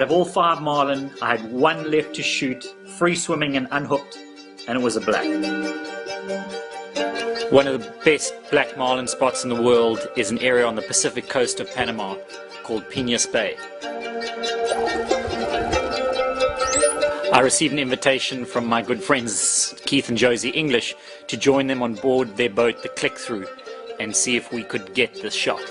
Out of all 5 marlin, I had 1 left to shoot, free swimming and unhooked, and it was a black. One of the best black marlin spots in the world is an area on the Pacific coast of Panama called Piñas Bay. I received an invitation from my good friends Keith and Josie English to join them on board their boat, the Click Through, and see if we could get this shot.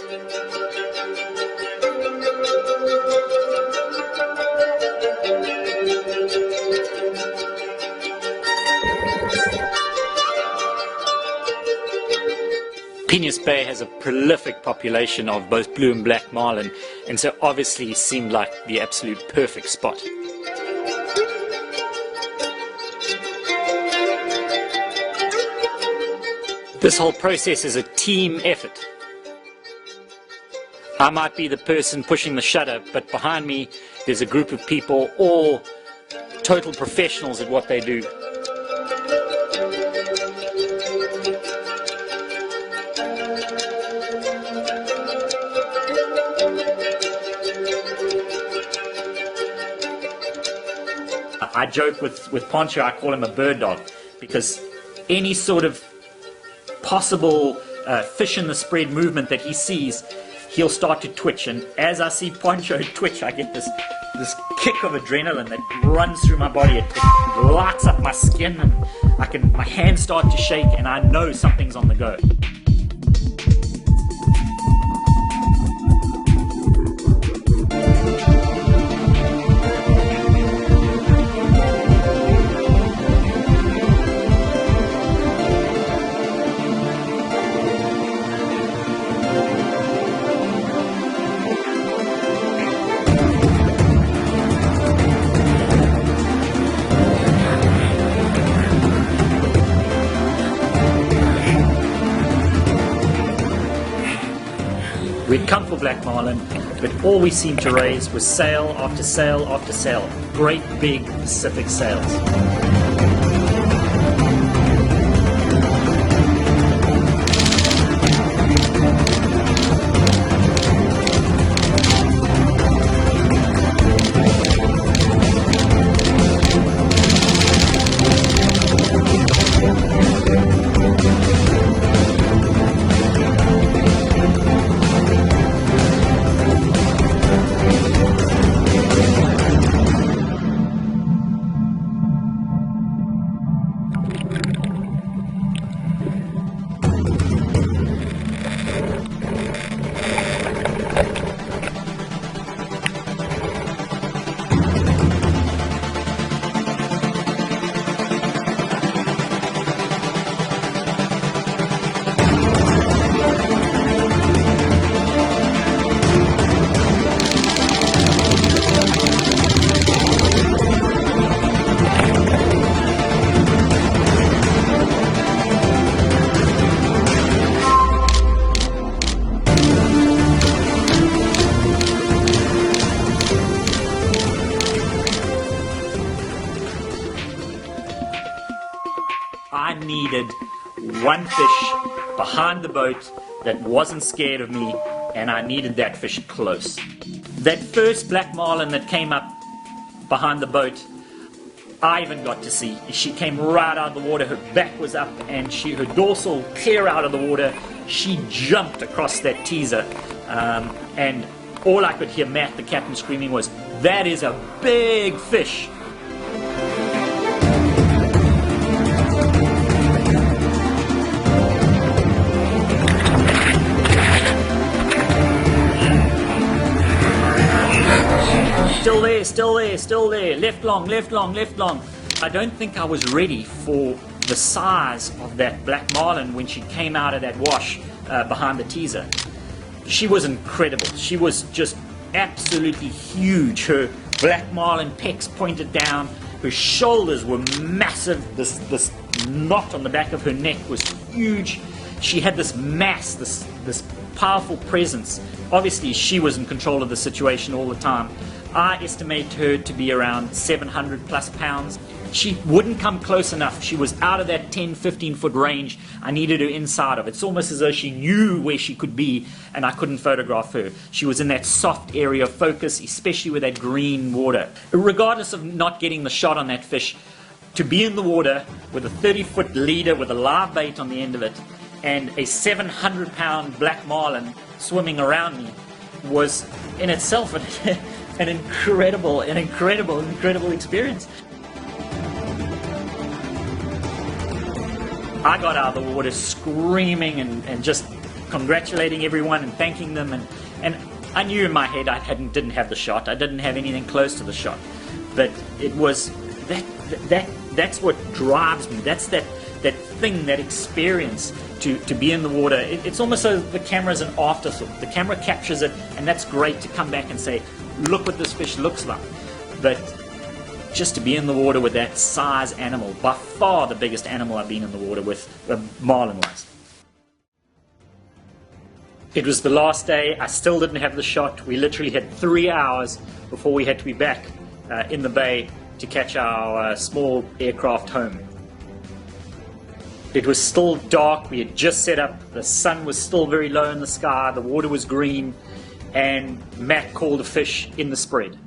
Piñas Bay has a prolific population of both blue and black marlin, and so obviously seemed like the absolute perfect spot. This whole process is a team effort. I might be the person pushing the shutter, but behind me there's a group of people, all total professionals at what they do. I joke with Poncho, I call him a bird dog, because any sort of possible fish in the spread movement that he sees, he'll start to twitch, and as I see Poncho twitch, I get this kick of adrenaline that runs through my body. It lights up my skin, and my hands start to shake, and I know something's on the go. We'd come for black marlin, but all we seemed to raise was sail after sail after sail. Great big Pacific sails. I needed one fish behind the boat that wasn't scared of me, and I needed that fish close. That first black marlin that came up behind the boat, I even got to see. She came right out of the water, her back was up, and her dorsal clear out of the water. She jumped across that teaser, and all I could hear Matt, the captain, screaming was, "That is a big fish!" Still there, still there, still there. Left long, left long, left long. I don't think I was ready for the size of that black marlin when she came out of that wash behind the teaser. She was incredible. She was just absolutely huge. Her black marlin pecs pointed down. Her shoulders were massive. This knot on the back of her neck was huge. She had this mass, this powerful presence. Obviously, she was in control of the situation all the time. I estimate her to be around 700 plus pounds. she wouldn't come close enough. She was out of that 10-15 foot range I needed her inside of. It's almost as though she knew where she could be and I couldn't photograph her. She was in that soft area of focus, especially with that green water. Regardless of not getting the shot on that fish, to be in the water with a 30-foot leader with a live bait on the end of it and a 700-pound black marlin swimming around me was in itself an incredible experience. I got out of the water screaming and just congratulating everyone and thanking them, and I knew in my head I didn't have the shot. I didn't have anything close to the shot, but it was that's what drives me. That's that thing, that experience to be in the water. It's almost so the camera's an afterthought. The camera captures it, and that's great to come back and say, look what this fish looks like. But just to be in the water with that size animal, by far the biggest animal I've been in the water with, marlin was. It was the last day. I still didn't have the shot. We literally had 3 hours before we had to be back in the bay to catch our small aircraft home. It was still dark. We had just set up. The sun was still very low in the sky. The water was green, and Matt called a fish in the spread.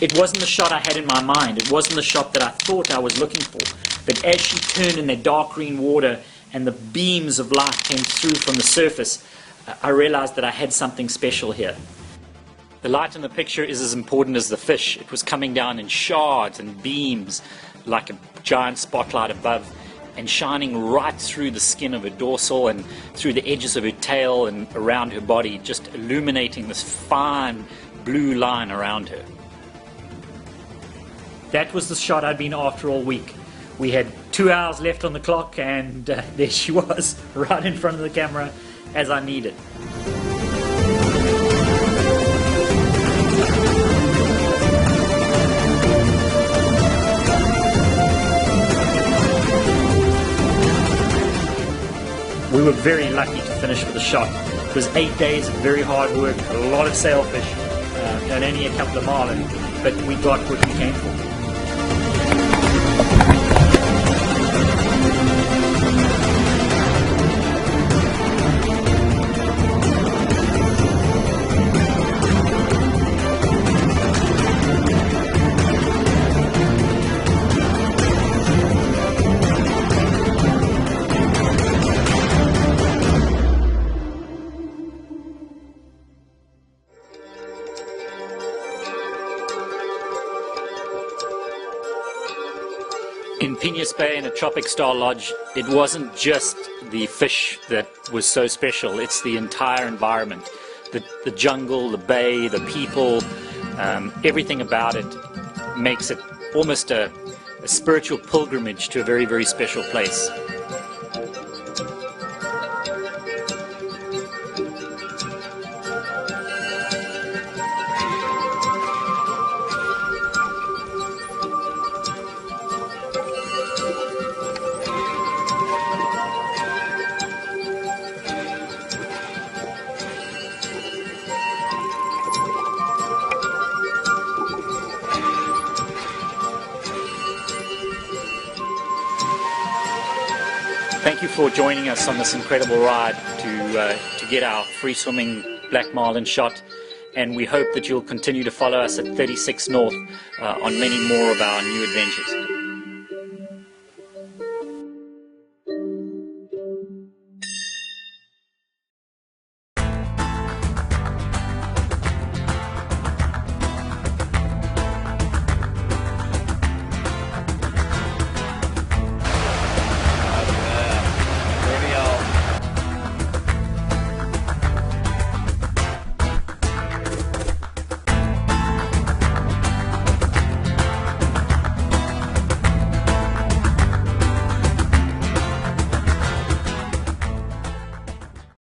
It wasn't the shot I had in my mind. It wasn't the shot that I thought I was looking for. But as she turned in that dark green water and the beams of light came through from the surface, I realized that I had something special here. The light in the picture is as important as the fish. It was coming down in shards and beams like a giant spotlight above, and shining right through the skin of her dorsal and through the edges of her tail and around her body, just illuminating this fine blue line around her. That was the shot I'd been after all week. We had 2 hours left on the clock, and there she was, right in front of the camera as I needed. We were very lucky to finish with a shot. It was 8 days of very hard work, a lot of sailfish, and only a couple of marlin, but we got what we came for. In Piñas Bay in a Tropic Star Lodge, it wasn't just the fish that was so special, it's the entire environment. The jungle, the bay, the people, everything about it makes it almost a spiritual pilgrimage to a very, very special place. Thank you for joining us on this incredible ride to get our free swimming black marlin shot, and we hope that you'll continue to follow us at 36 North on many more of our new adventures.